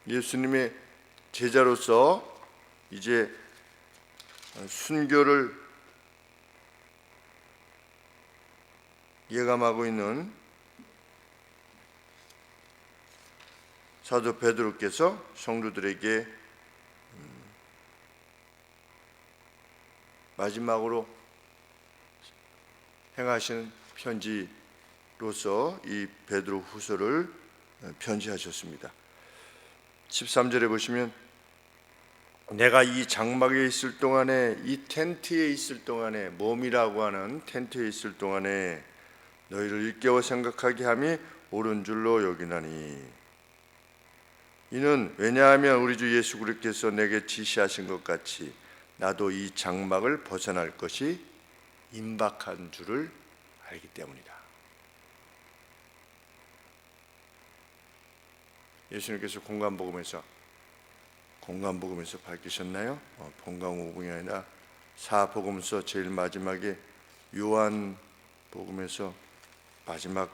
예수님의 제자로서 이제 순교를 예감하고 있는 사도 베드로께서 성도들에게 마지막으로 행하신 편지로서 이 베드로 후서를 편지하셨습니다. 13절에 보시면 내가 이 장막에 있을 동안에, 이 텐트에 있을 동안에, 몸이라고 하는 텐트에 있을 동안에 너희를 일깨워 생각하게 함이 옳은 줄로 여기나니, 이는 왜냐하면 우리 주 예수 그리스도께서 내게 지시하신 것 같이 나도 이 장막을 벗어날 것이 임박한 줄을 알기 때문이다. 예수님께서 공간복음에서 밝히셨나요? 본강복음이 아니라 사복음서 제일 마지막에 요한복음에서 마지막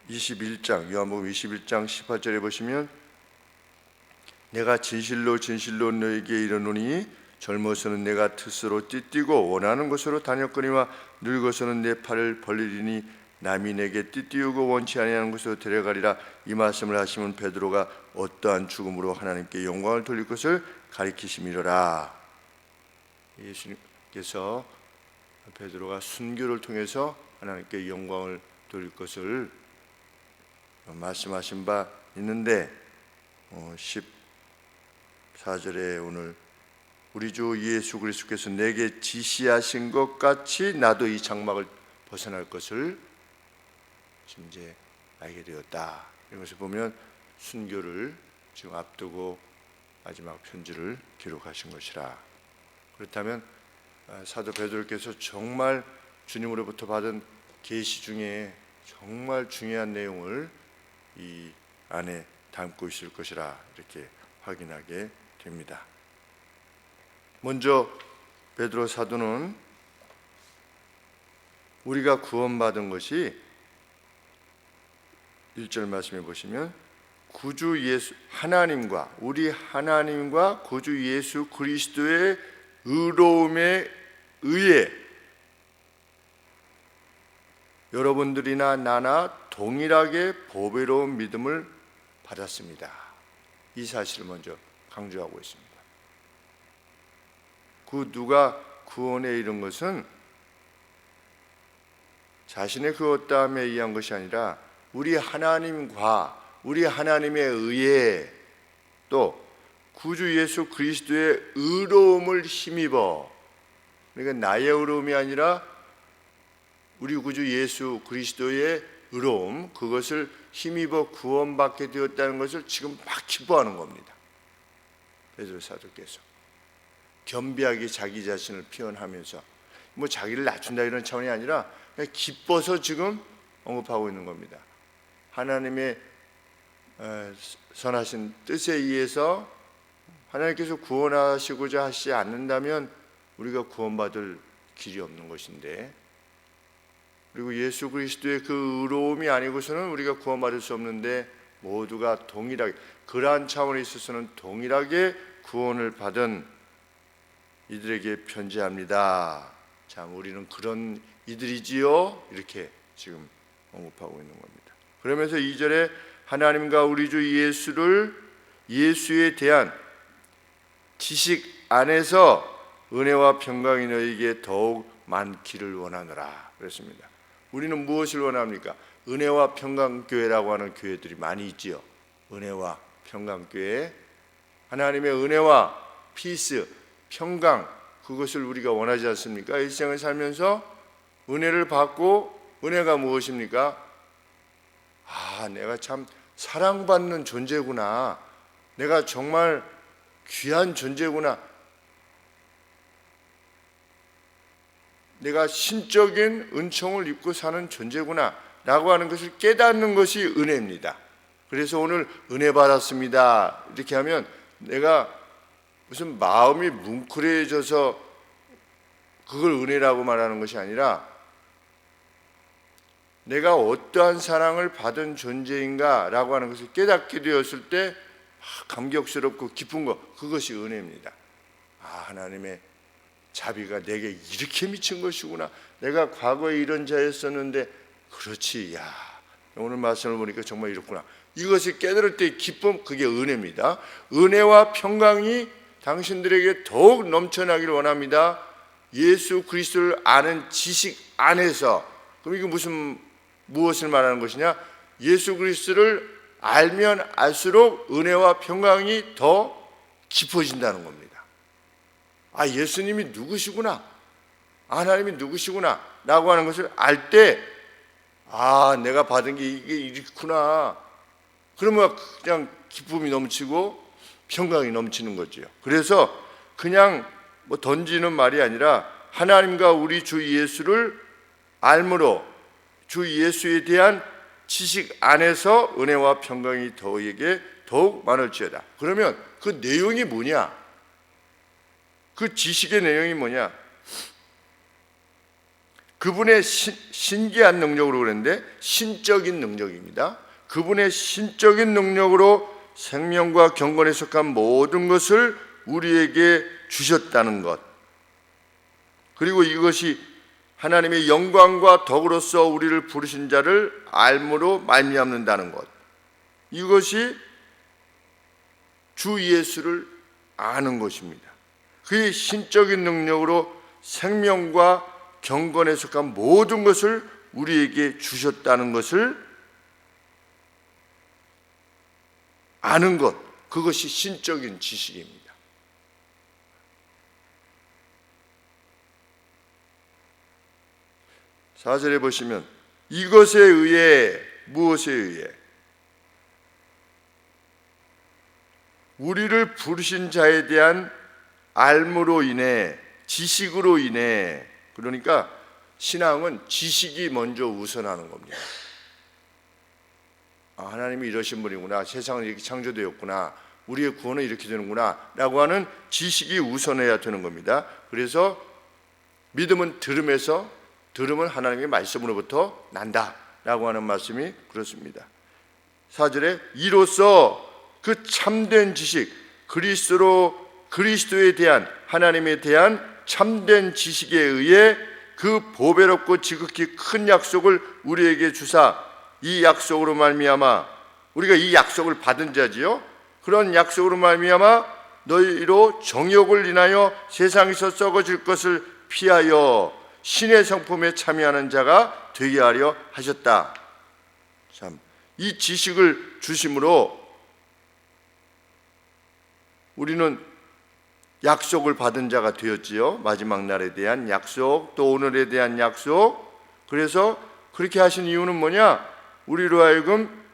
21장, 요한복음 21장 18절에 보시면 내가 진실로 진실로 너에게 이르노니 젊어서는 내가 뜻으로 띠뛰고 원하는 곳으로 다녔거니와 늙어서는 내 팔을 벌리리니 남이 내게 띠띠우고 원치 아니하는 곳으로 데려가리라. 이 말씀을 하시면 베드로가 어떠한 죽음으로 하나님께 영광을 돌릴 것을 가리키심이로라. 예수님께서 베드로가 순교를 통해서 하나님께 영광을 돌릴 것을 말씀하신 바 있는데 14절에 오늘 우리 주 예수 그리스도께서 내게 지시하신 것 같이 나도 이 장막을 벗어날 것을 지금 이제 알게 되었다. 이것을 보면 순교를 지금 앞두고 마지막 편지를 기록하신 것이라. 그렇다면 사도 베드로께서 정말 주님으로부터 받은 계시 중에 정말 중요한 내용을 이 안에 담고 있을 것이라 이렇게 확인하게 됩니다. 먼저 베드로 사도는 우리가 구원받은 것이 1절 말씀해 보시면 구주 예수 하나님과 우리 하나님과 구주 예수 그리스도의 의로움에 의해 여러분들이나 나나 동일하게 보배로운 믿음을 받았습니다. 이 사실을 먼저 강조하고 있습니다. 그 누가 구원에 이른 것은 자신의 그 어떠함에 의한 것이 아니라 우리 하나님과 우리 하나님에 의해 또 구주 예수 그리스도의 의로움을 힘입어, 그러니까 나의 의로움이 아니라 우리 구주 예수 그리스도의 의로움, 그것을 힘입어 구원받게 되었다는 것을 지금 막 기뻐하는 겁니다. 베드로 사도께서 겸비하게 자기 자신을 표현하면서 뭐 자기를 낮춘다 이런 차원이 아니라 그냥 기뻐서 지금 언급하고 있는 겁니다. 하나님의 선하신 뜻에 의해서 하나님께서 구원하시고자 하시지 않는다면 우리가 구원받을 길이 없는 것인데, 그리고 예수 그리스도의 그 의로움이 아니고서는 우리가 구원받을 수 없는데 모두가 동일하게, 그러한 차원에 있어서는 동일하게 구원을 받은 이들에게 편지합니다. 참 우리는 그런 이들이지요, 이렇게 지금 언급하고 있는 겁니다. 그러면서 2절에 하나님과 우리 주 예수에 대한 지식 안에서 은혜와 평강이 너에게 더욱 많기를 원하노라 그랬습니다. 우리는 무엇을 원합니까? 은혜와 평강교회라고 하는 교회들이 많이 있지요. 은혜와 평강교회, 하나님의 은혜와 피스, 평강, 그것을 우리가 원하지 않습니까? 일생을 살면서 은혜를 받고, 은혜가 무엇입니까? 내가 참 사랑받는 존재구나, 내가 정말 귀한 존재구나, 내가 신적인 은총을 입고 사는 존재구나 라고 하는 것을 깨닫는 것이 은혜입니다. 그래서 오늘 은혜 받았습니다 이렇게 하면 내가 무슨 마음이 뭉클해져서 그걸 은혜라고 말하는 것이 아니라 내가 어떠한 사랑을 받은 존재인가라고 하는 것을 깨닫게 되었을 때 감격스럽고 기쁜 것, 그것이 은혜입니다. 하나님의 자비가 내게 이렇게 미친 것이구나. 내가 과거에 이런 자였었는데 그렇지, 오늘 말씀을 보니까 정말 이렇구나. 이것을 깨달을 때의 기쁨, 그게 은혜입니다. 은혜와 평강이 당신들에게 더욱 넘쳐나기를 원합니다. 예수 그리스도를 아는 지식 안에서. 그럼 이게 무엇을 말하는 것이냐? 예수 그리스도를 알면 알수록 은혜와 평강이 더 깊어진다는 겁니다. 예수님이 누구시구나, 하나님이 누구시구나 라고 하는 것을 알 때 내가 받은 게 이게 이렇구나. 그러면 그냥 기쁨이 넘치고 평강이 넘치는 거죠. 그래서 그냥 던지는 말이 아니라 하나님과 우리 주 예수를 알므로 주 예수에 대한 지식 안에서 은혜와 평강이 너희에게 더욱 많을지어다. 그러면 그 내용이 뭐냐? 그 지식의 내용이 뭐냐? 그분의 신기한 능력으로 그랬는데 신적인 능력입니다. 그분의 신적인 능력으로 생명과 경건에 속한 모든 것을 우리에게 주셨다는 것, 그리고 이것이 하나님의 영광과 덕으로서 우리를 부르신 자를 알므로 말미암는다는 것, 이것이 주 예수를 아는 것입니다. 그의 신적인 능력으로 생명과 경건에 속한 모든 것을 우리에게 주셨다는 것을 아는 것, 그것이 신적인 지식입니다. 사절에 보시면 이것에 의해, 무엇에 의해? 우리를 부르신 자에 대한 알므로 인해, 지식으로 인해. 그러니까 신앙은 지식이 먼저 우선하는 겁니다. 하나님이 이러신 분이구나, 세상은 이렇게 창조되었구나, 우리의 구원은 이렇게 되는구나 라고 하는 지식이 우선해야 되는 겁니다. 그래서 믿음은 들음에서, 들음은 하나님의 말씀으로부터 난다 라고 하는 말씀이 그렇습니다. 4절에 이로써 그 참된 지식, 그리스도에 대한, 하나님에 대한 참된 지식에 의해 그 보배롭고 지극히 큰 약속을 우리에게 주사, 이 약속으로 말미암아, 우리가 이 약속을 받은 자지요. 그런 약속으로 말미암아 너희로 정욕을 인하여 세상에서 썩어질 것을 피하여 신의 성품에 참여하는 자가 되게 하려 하셨다. 참, 이 지식을 주심으로 우리는 약속을 받은 자가 되었지요. 마지막 날에 대한 약속, 또 오늘에 대한 약속. 그래서 그렇게 하신 이유는 뭐냐? 우리로 하여금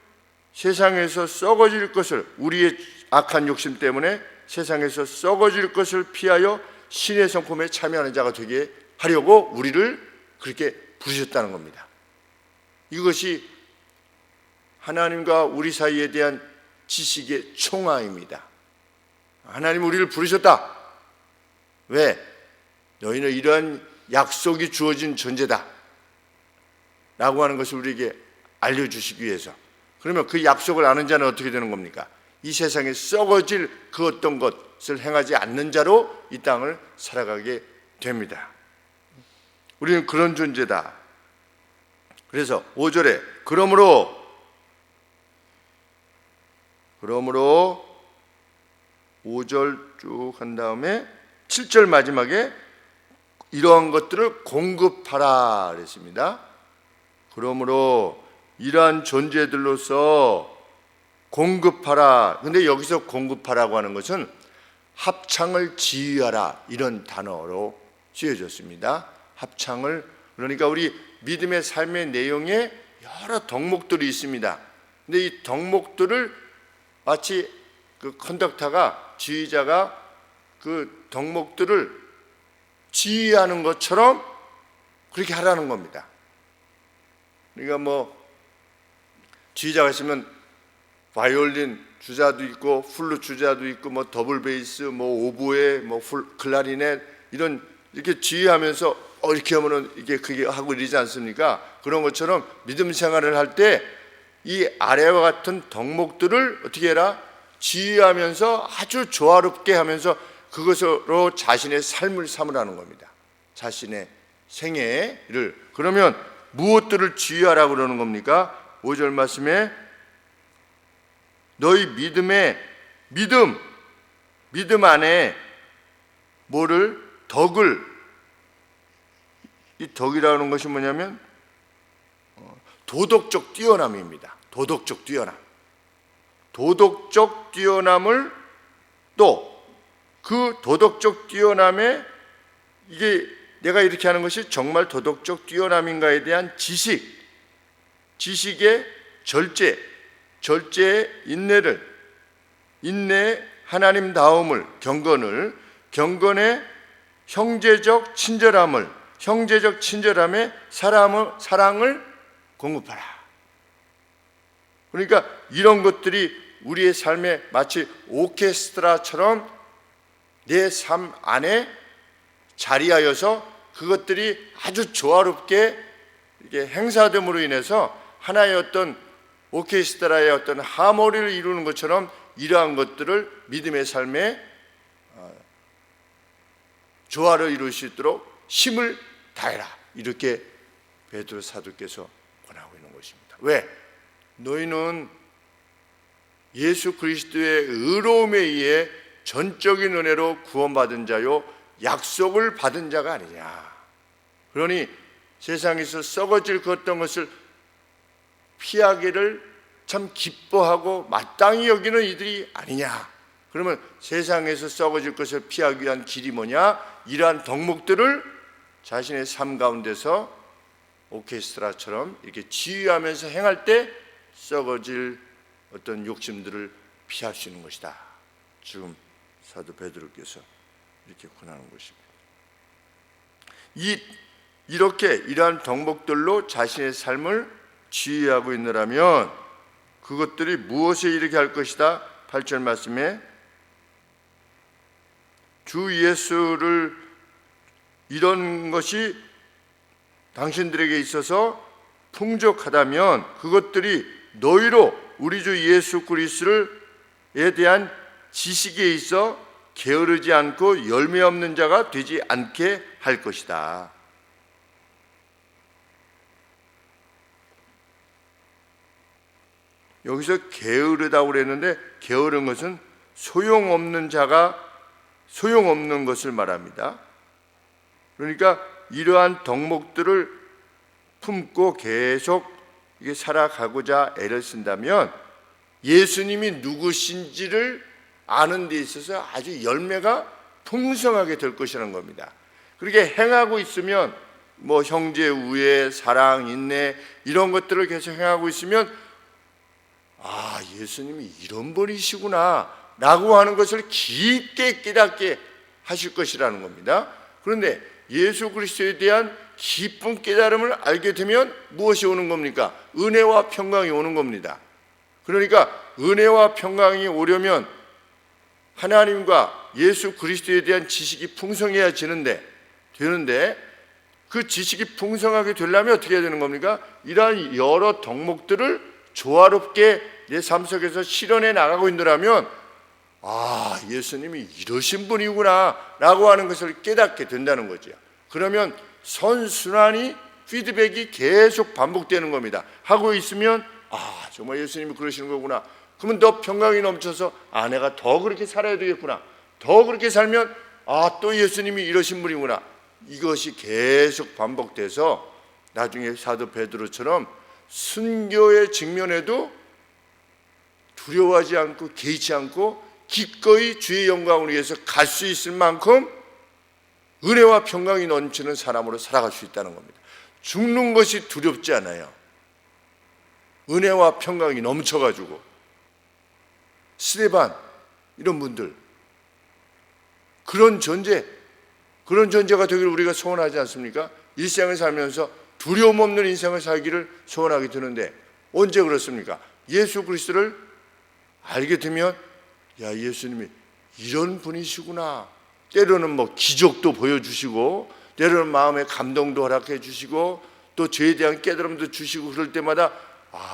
세상에서 썩어질 것을, 우리의 악한 욕심 때문에 세상에서 썩어질 것을 피하여 신의 성품에 참여하는 자가 되게 하려고 우리를 그렇게 부르셨다는 겁니다. 이것이 하나님과 우리 사이에 대한 지식의 총화입니다. 하나님 우리를 부르셨다. 왜? 너희는 이러한 약속이 주어진 존재다 라고 하는 것을 우리에게 알려주시기 위해서. 그러면 그 약속을 아는 자는 어떻게 되는 겁니까? 이 세상에 썩어질 그 어떤 것을 행하지 않는 자로 이 땅을 살아가게 됩니다. 우리는 그런 존재다. 그래서 5절에 그러므로 5절 쭉 한 다음에 7절 마지막에 이러한 것들을 공급하라 그랬습니다. 그러므로 이러한 존재들로서 공급하라. 근데 여기서 공급하라고 하는 것은 합창을 지휘하라, 이런 단어로 쓰여졌습니다. 합창을, 그러니까 우리 믿음의 삶의 내용에 여러 덕목들이 있습니다. 근데 이 덕목들을 마치 그 컨덕터가, 지휘자가 그 덕목들을 지휘하는 것처럼 그렇게 하라는 겁니다. 그러니까 지휘자가 있으면 바이올린 주자도 있고 플룻 주자도 있고 더블 베이스, 오보에, 클라리넷 이런 이렇게 지휘하면서 이렇게 하면은 이게 그게 하고 이러지 않습니까? 그런 것처럼 믿음 생활을 할 때 이 아래와 같은 덕목들을 어떻게 해라? 지휘하면서 아주 조화롭게 하면서 그것으로 자신의 삶을 삼으라는 겁니다. 자신의 생애를. 그러면 무엇들을 지휘하라고 그러는 겁니까? 5절 말씀에 너희 믿음 안에 뭐를? 덕을. 이 덕이라는 것이 뭐냐면 도덕적 뛰어남입니다. 도덕적 뛰어남. 도덕적 뛰어남을 또 그 도덕적 뛰어남에 이게 내가 이렇게 하는 것이 정말 도덕적 뛰어남인가에 대한 지식의 절제의 인내의 하나님다움을, 경건의 형제적 친절함에 사랑을 공급하라. 그러니까 이런 것들이 우리의 삶에 마치 오케스트라처럼 내 삶 안에 자리하여서 그것들이 아주 조화롭게 이게 행사됨으로 인해서 하나의 어떤 오케스트라의 어떤 하모니를 이루는 것처럼 이러한 것들을 믿음의 삶에 조화를 이룰 수 있도록 힘을 다해라. 이렇게 베드로 사도께서 권하고 있는 것입니다. 왜? 너희는 예수 그리스도의 의로움에 의해 전적인 은혜로 구원받은 자요 약속을 받은 자가 아니냐. 그러니 세상에서 썩어질 그 어떤 것을 피하기를 참 기뻐하고 마땅히 여기는 이들이 아니냐. 그러면 세상에서 썩어질 것을 피하기 위한 길이 뭐냐? 이러한 덕목들을 자신의 삶 가운데서 오케스트라처럼 이렇게 지휘하면서 행할 때 썩어질 어떤 욕심들을 피할 수 있는 것이다. 지금 사도 베드로께서 이렇게 권하는 것입니다. 이렇게 이러한 덕목들로 자신의 삶을 지휘하고 있느라면 그것들이 무엇에 이르게 할 것이다. 8절 말씀에 주 예수를 이런 것이 당신들에게 있어서 풍족하다면 그것들이 너희로 우리 주 예수 그리스도에 대한 지식에 있어 게으르지 않고 열매 없는 자가 되지 않게 할 것이다. 여기서 게으르다고 그랬는데 게으른 것은 소용없는 것을 말합니다. 그러니까 이러한 덕목들을 품고 계속 이게 살아가고자 애를 쓴다면 예수님이 누구신지를 아는 데 있어서 아주 열매가 풍성하게 될 것이라는 겁니다. 그렇게 행하고 있으면 뭐 형제 우애, 사랑, 인내 이런 것들을 계속 행하고 있으면 아, 예수님이 이런 분이시구나 라고 하는 것을 깊게 깨닫게 하실 것이라는 겁니다. 그런데 예수 그리스도에 대한 깊은 깨달음을 알게 되면 무엇이 오는 겁니까? 은혜와 평강이 오는 겁니다. 그러니까 은혜와 평강이 오려면 하나님과 예수 그리스도에 대한 지식이 풍성해야 되는데 그 지식이 풍성하게 되려면 어떻게 해야 되는 겁니까? 이러한 여러 덕목들을 조화롭게 내 삶 속에서 실현해 나가고 있느라면 아, 예수님이 이러신 분이구나 라고 하는 것을 깨닫게 된다는 거죠. 그러면 선순환이 피드백이 계속 반복되는 겁니다. 하고 있으면 아, 정말 예수님이 그러시는 거구나. 그러면 더 평강이 넘쳐서 아, 내가 더 그렇게 살아야 되겠구나. 더 그렇게 살면 아, 또 예수님이 이러신 분이구나. 이것이 계속 반복돼서 나중에 사도 베드로처럼 순교의 직면에도 두려워하지 않고 개의치 않고 기꺼이 주의 영광을 위해서 갈 수 있을 만큼 은혜와 평강이 넘치는 사람으로 살아갈 수 있다는 겁니다. 죽는 것이 두렵지 않아요. 은혜와 평강이 넘쳐가지고 스데반 이런 분들 그런 존재가 되기를 우리가 소원하지 않습니까? 일생을 살면서 두려움 없는 인생을 살기를 소원하게 되는데 언제 그렇습니까? 예수 그리스도를 알게 되면 야, 예수님이 이런 분이시구나. 때로는 뭐 기적도 보여주시고 때로는 마음의 감동도 허락해 주시고 또 죄에 대한 깨달음도 주시고 그럴 때마다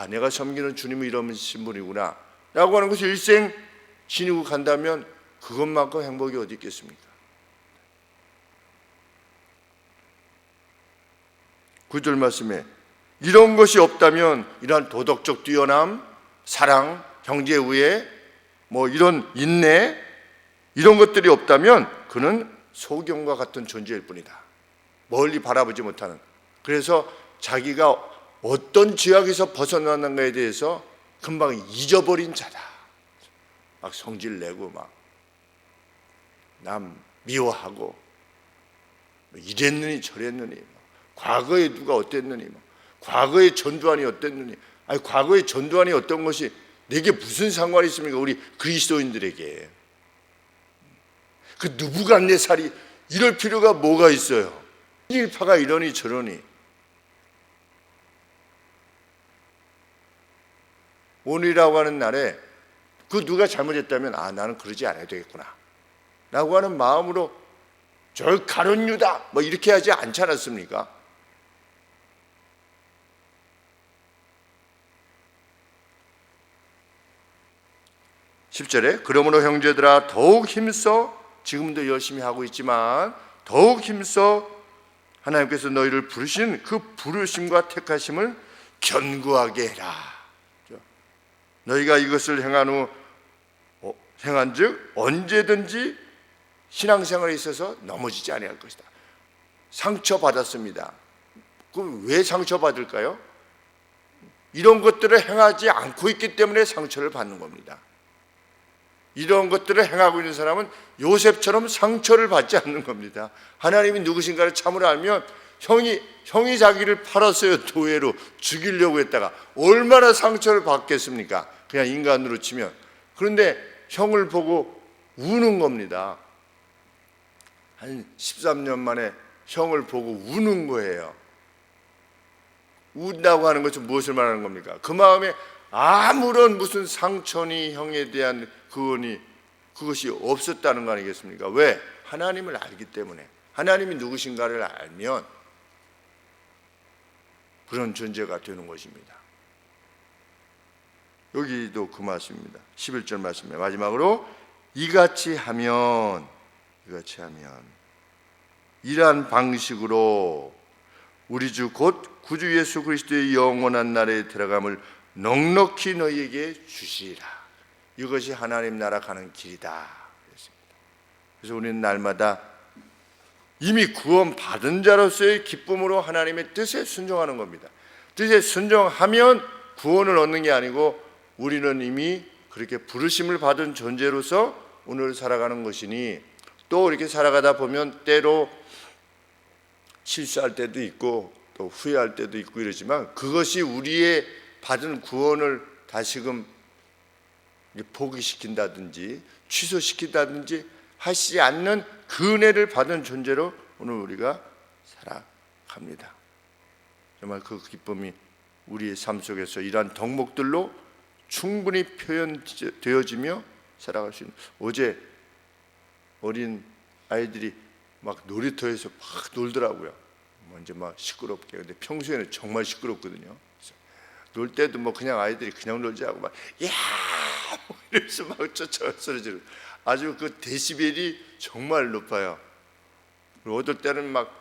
내가 섬기는 주님은 이러신 분이구나 라고 하는 것을 일생 지니고 간다면 그것만큼 행복이 어디 있겠습니까? 9절 말씀에 이런 것이 없다면 이러한 도덕적 뛰어남, 사랑, 형제 우애, 이런 인내 이런 것들이 없다면 그는 소경과 같은 존재일 뿐이다. 멀리 바라보지 못하는. 그래서 자기가 어떤 죄악에서 벗어나는가에 대해서 금방 잊어버린 자다. 막 성질 내고 막 남 미워하고 이랬느니 저랬느니 과거에 누가 어땠느니 과거의 전두환이 어땠느니 과거의 전두환이 어떤 것이 내게 무슨 상관이 있습니까? 우리 그리스도인들에게 그 누구가 내 살이 이럴 필요가 뭐가 있어요? 일파가 이러니 저러니 오늘이라고 하는 날에 그 누가 잘못했다면 나는 그러지 않아야 되겠구나 라고 하는 마음으로 저 가룟 유다 이렇게 하지 않지 않았습니까? 10절에 그러므로 형제들아 더욱 힘써 지금도 열심히 하고 있지만 더욱 힘써 하나님께서 너희를 부르신 그 부르심과 택하심을 견고하게 해라. 너희가 이것을 행한즉 언제든지 신앙생활에 있어서 넘어지지 아니할 것이다. 상처받았습니다. 그럼 왜 상처받을까요? 이런 것들을 행하지 않고 있기 때문에 상처를 받는 겁니다. 이런 것들을 행하고 있는 사람은 요셉처럼 상처를 받지 않는 겁니다. 하나님이 누구신가를 참으로 알면 형이 자기를 팔았어요. 도회로 죽이려고 했다가 얼마나 상처를 받겠습니까? 그냥 인간으로 치면. 그런데 형을 보고 우는 겁니다. 한 13년 만에 형을 보고 우는 거예요. 운다고 하는 것은 무엇을 말하는 겁니까? 그 마음에 아무런 무슨 상처니 형에 대한 그것이 없었다는 거 아니겠습니까? 왜? 하나님을 알기 때문에. 하나님이 누구신가를 알면 그런 존재가 되는 것입니다. 여기도 그 말씀입니다. 11절 말씀에 마지막으로 이같이 하면 이러한 방식으로 우리 주 곧 구주 예수 그리스도의 영원한 나라에 들어감을 넉넉히 너희에게 주시리라. 이것이 하나님 나라 가는 길이다. 그래서 우리는 날마다 이미 구원 받은 자로서의 기쁨으로 하나님의 뜻에 순종하는 겁니다. 뜻에 순종하면 구원을 얻는 게 아니고 우리는 이미 그렇게 부르심을 받은 존재로서 오늘 살아가는 것이니 또 이렇게 살아가다 보면 때로 실수할 때도 있고 또 후회할 때도 있고 이러지만 그것이 우리의 받은 구원을 다시금 포기시킨다든지 취소시킨다든지 하시지 않는 그 은혜를 받은 존재로 오늘 우리가 살아갑니다. 정말 그 기쁨이 우리의 삶 속에서 이러한 덕목들로 충분히 표현되어지며 살아갈 수 있는. 어제 어린 아이들이 막 놀이터에서 막 놀더라고요. 이제 막 시끄럽게. 근데 평소에는 정말 시끄럽거든요. 놀 때도 그냥 아이들이 그냥 놀지 않고 막 야! 이러면서 막 쫓아가서 지르고 아주 그 데시벨이 정말 높아요. 그리고 어떨 때는 막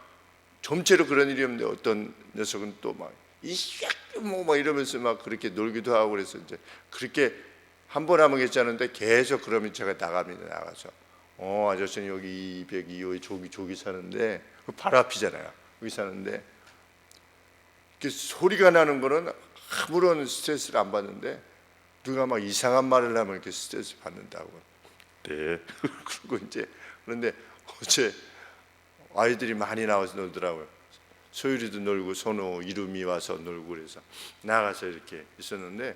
점체로 그런 일이 없는데 어떤 녀석은 또 막 막 이러면서 막 그렇게 놀기도 하고 그래서 이제 그렇게 한 번 하면 괜찮은데 계속 그러면 제가 나갑니다. 나가서 아저씨는 여기 202호에 조기 사는데 바로 앞이잖아요. 여기 사는데 이렇게 소리가 나는 거는 아무런 스트레스를 안 받는데 누가 막 이상한 말을 하면 이렇게 스트레스 받는다고. 네. 그리고 이제 그런데 어제 아이들이 많이 나와서 놀더라고요. 소율이도 놀고 선호 이름이 와서 놀고 그래서 나가서 이렇게 있었는데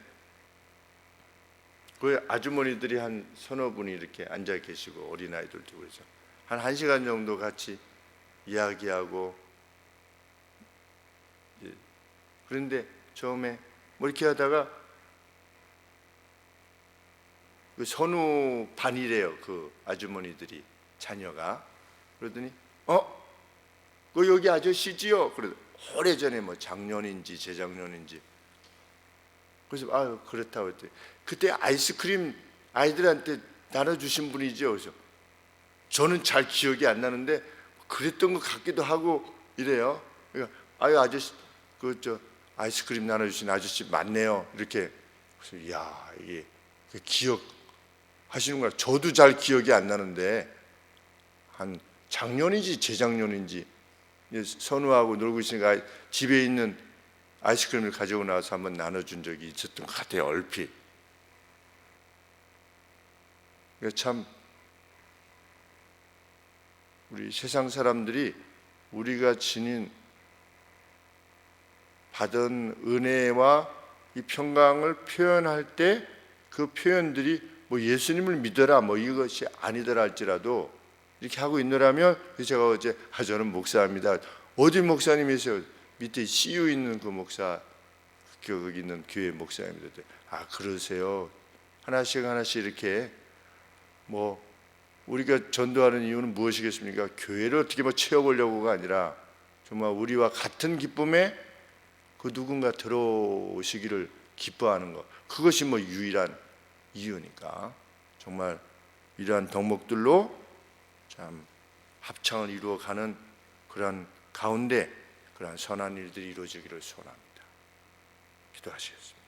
그 아주머니들이 한 서너 분이 이렇게 앉아 계시고 어린아이들도 그래서 한 1시간 정도 같이 이야기하고 그런데 처음에 이렇게 하다가 그 선우 반이래요. 그 아주머니들이 자녀가 그러더니 그 여기 아저씨지요? 그래도 오래전에 뭐 작년인지 재작년인지. 그래서 그렇다고 했더니 그때 아이스크림 아이들한테 나눠주신 분이죠. 그래서 저는 잘 기억이 안 나는데 그랬던 것 같기도 하고 이래요. 그러니까 아저씨 아이스크림 나눠주신 아저씨 맞네요. 이렇게. 그래서 이게 기억하시는구나. 저도 잘 기억이 안 나는데 한 작년인지 재작년인지 선우하고 놀고 있으니까 집에 있는 아이스크림을 가지고 나와서 한번 나눠준 적이 있었던 것 같아요. 얼핏. 참 우리 세상 사람들이 우리가 받은 은혜와 이 평강을 표현할 때 그 표현들이 뭐 예수님을 믿어라 뭐 이것이 아니더라 할지라도 이렇게 하고 있노라면, 제가 어제 저는 목사입니다. 어디 목사님이세요? 밑에 CU 있는 그 목사, 거기 있는 교회 목사입니다. 그러세요. 하나씩 이렇게 뭐 우리가 전도하는 이유는 무엇이겠습니까? 교회를 어떻게 채워보려고가 아니라 정말 우리와 같은 기쁨에 그 누군가 들어오시기를 기뻐하는 것, 그것이 유일한 이유니까 정말 이러한 덕목들로 참 합창을 이루어가는 그러한 가운데 그러한 선한 일들이 이루어지기를 소원합니다. 기도하시겠습니다.